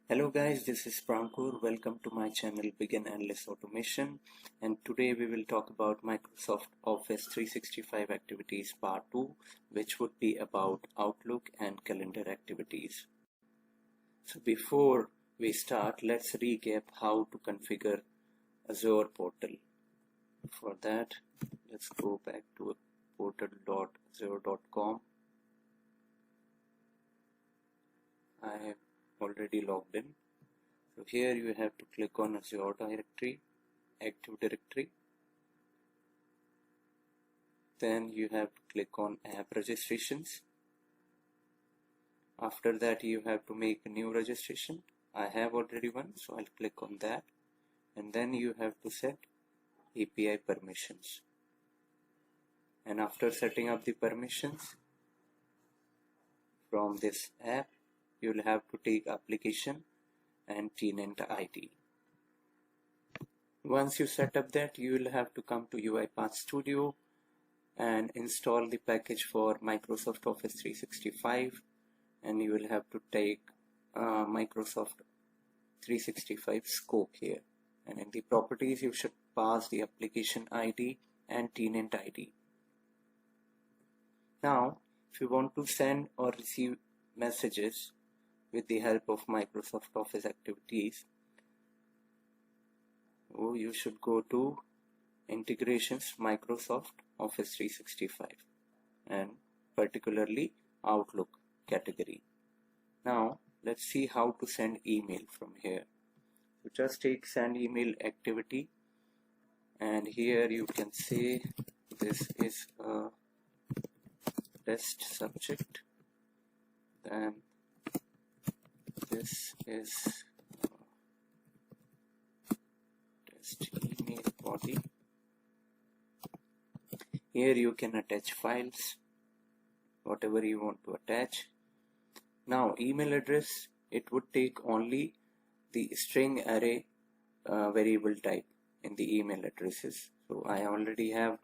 Hello guys, this is Prankur. Welcome to my channel Begin Endless Automation, and today we will talk about Microsoft Office 365 activities part 2, which would be about Outlook and calendar activities. So before we start, let's recap how to configure Azure portal. For that, let's go back to portal.azure.com. I have already logged in. So here you have to click on Azure directory, Active Directory. Then you have to click on App Registrations. After that you have to make a new registration. I have already one, so I'll click on that. And then you have to set API permissions. And after setting up the permissions from this app, you will have to take application and tenant ID. Once you set up that, you will have to come to UiPath Studio and install the package for Microsoft Office 365, and you will have to take Microsoft 365 scope here, and in the properties you should pass the application ID and tenant ID. Now if you want to send or receive messages with the help of Microsoft Office activities, you should go to Integrations, Microsoft Office 365, and particularly Outlook category. Now let's see how to send email from here. So just take send email activity, and here you can say this is a test subject, then this is test email body. Here you can attach files, whatever you want to attach. Now email address, it would take only the string array variable type in the email addresses. So I already have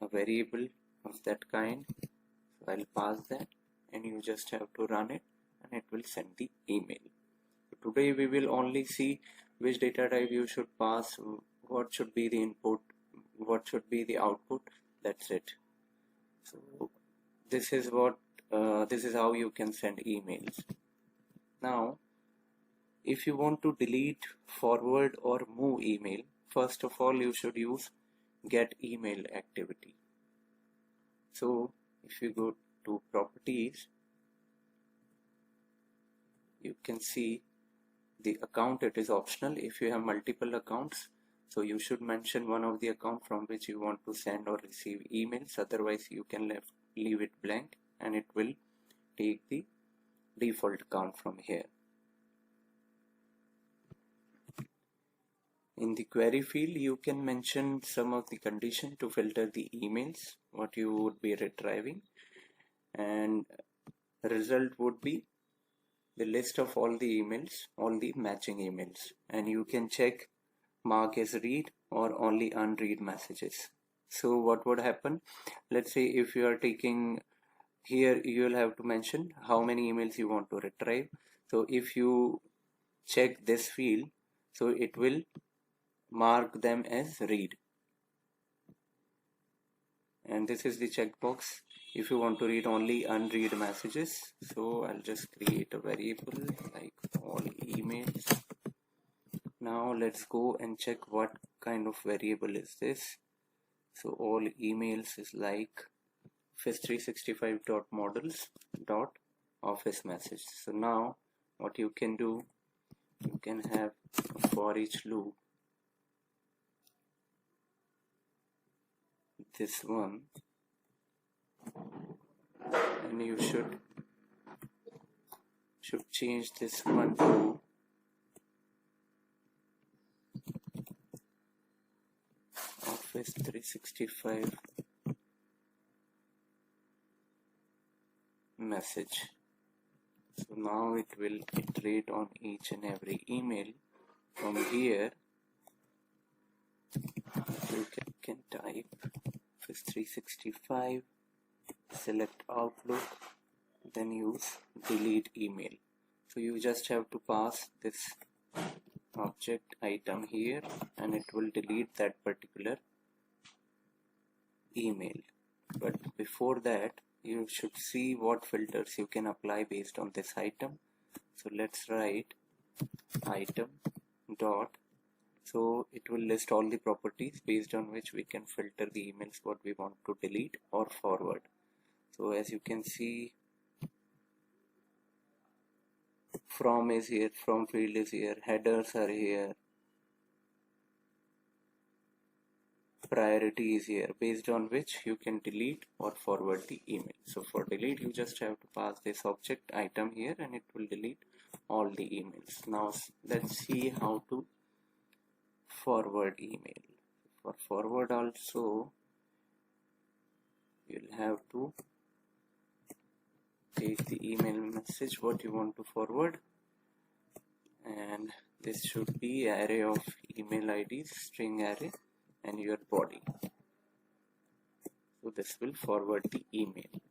a variable of that kind, so I'll pass that, and you just have to run it and it will send the email. So today we will only see which data type you should pass, what should be the input, what should be the output. That's it. So this is how you can send emails. Now if you want to delete, forward or move email, first of all you should use get email activity. So if you go to properties, you can see the account, it is optional. If you have multiple accounts, so you should mention one of the account from which you want to send or receive emails. Otherwise you can leave it blank and it will take the default account from here. In the query field you can mention some of the condition to filter the emails what you would be retrieving, and result would be the list of all the emails, all the matching emails, and you can check mark as read or only unread messages. So what would happen, let's say if you are taking here, you will have to mention how many emails you want to retrieve. So if you check this field, so it will mark them as read, and this is the checkbox if you want to read only unread messages. So I'll just create a variable like all emails. Now let's go and check what kind of variable is this. So all emails is like office365.models.office message. So now what you can do, you can have a for each loop, this one, and you should change this one to Office 365 message. So now it will iterate on each and every email. From here you can type Office 365, select Outlook, then use delete email. So you just have to pass this object item here and it will delete that particular email. But before that, you should see what filters you can apply based on this item. So let's write item dot. So it will list all the properties based on which we can filter the emails what we want to delete or forward. So as you can see, from is here, from field is here, headers are here, priority is here, based on which you can delete or forward the email. So for delete, you just have to pass this object item here and it will delete all the emails. Now let's see how to forward email. For forward also, you'll have to take the email message what you want to forward, and this should be array of email IDs, string array, and your body. So this will forward the email.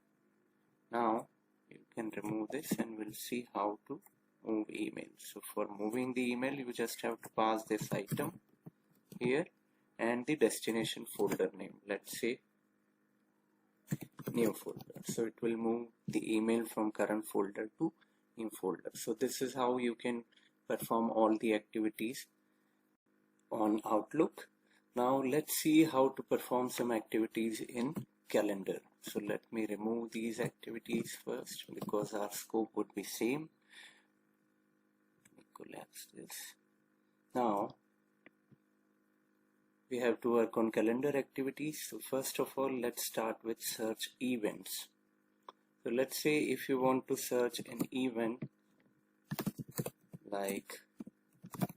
Now you can remove this and we'll see how to move email. So for moving the email, you just have to pass this item here and the destination folder name. Let's say new folder. So it will move the email from current folder to new folder. So this is how you can perform all the activities on Outlook. Now let's see how to perform some activities in calendar. So let me remove these activities first because our scope would be same. Collapse this. Now we have to work on calendar activities. So first of all, let's start with search events. So let's say if you want to search an event like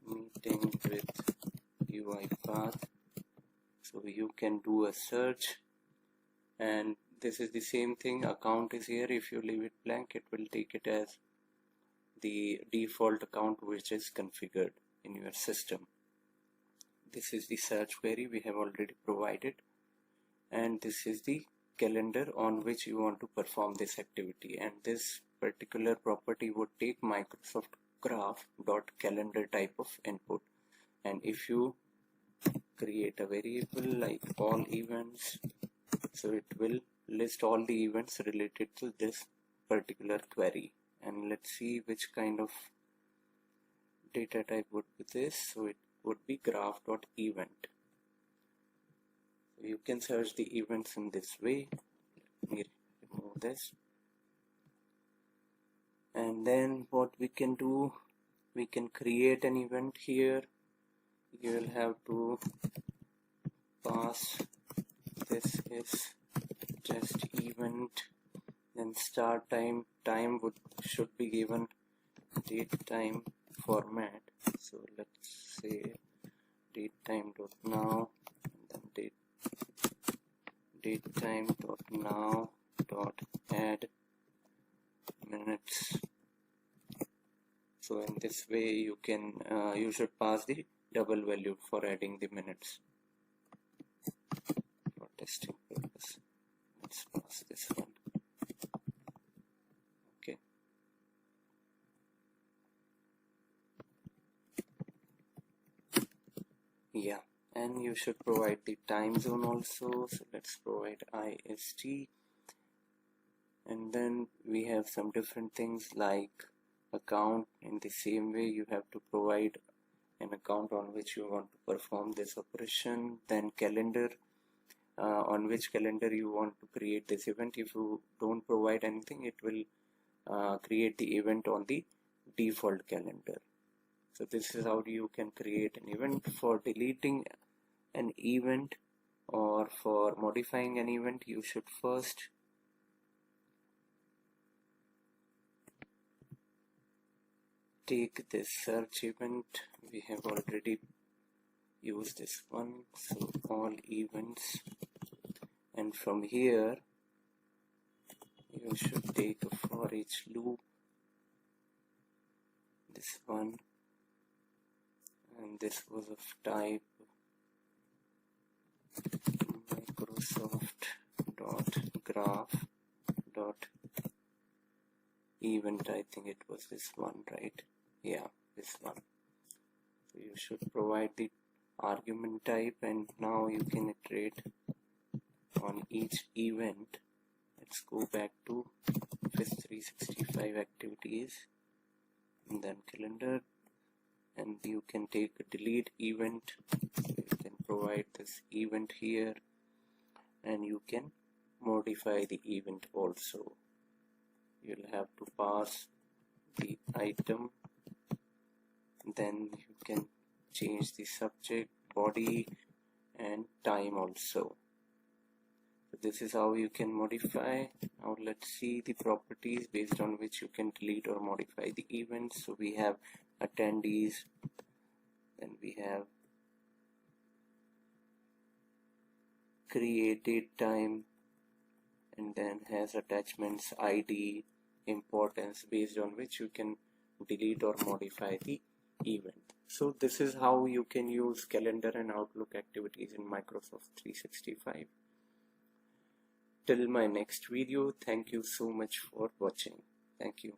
meeting with UiPath, so you can do a search, and this is the same thing. Account is here. If you leave it blank, it will take it as the default account which is configured in your system. This is the search query we have already provided, and this is the calendar on which you want to perform this activity, and this particular property would take Microsoft graph.calendar type of input. And if you create a variable like all events, so it will list all the events related to this particular query. And let's see which kind of data type would be this. So it would be graph.event. So you can search the events in this way. Let me remove this. And then what we can do, we can create an event here. You will have to pass this is just event, then start time. Time should be given date time format. So let's say date time dot now, and then date time dot now dot add minutes. So in this way you can you should pass the double value for adding the minutes for testing purpose. Let's pass this one. Okay. Yeah, and you should provide the time zone also. So let's provide IST, and then we have some different things like account. In the same way, you have to provide an account on which you want to perform this operation. Then calendar, on which calendar you want to create this event. If you don't provide anything, it will create the event on the default calendar. So this is how you can create an event. For deleting an event or for modifying an event, you should first take this search event. We have already used this one. So all events, and from here you should take a for each loop, this one, and this was of type Microsoft dot graph dot event. I think it was this one, right? Yeah, this one. So you should provide the argument type, and now you can iterate on each event. Let's go back to Office 365 activities and then calendar, and you can take a delete event. You can provide this event here, and you can modify the event also. You'll have to pass the item, then you can change the subject, body, and time also. So this is how you can modify. Now let's see the properties based on which you can delete or modify the events. So we have attendees, then we have created time, and then has attachments, ID, importance, based on which you can delete or modify the event. So this is how you can use calendar and Outlook activities in Microsoft 365. Till my next video, thank you so much for watching. Thank you.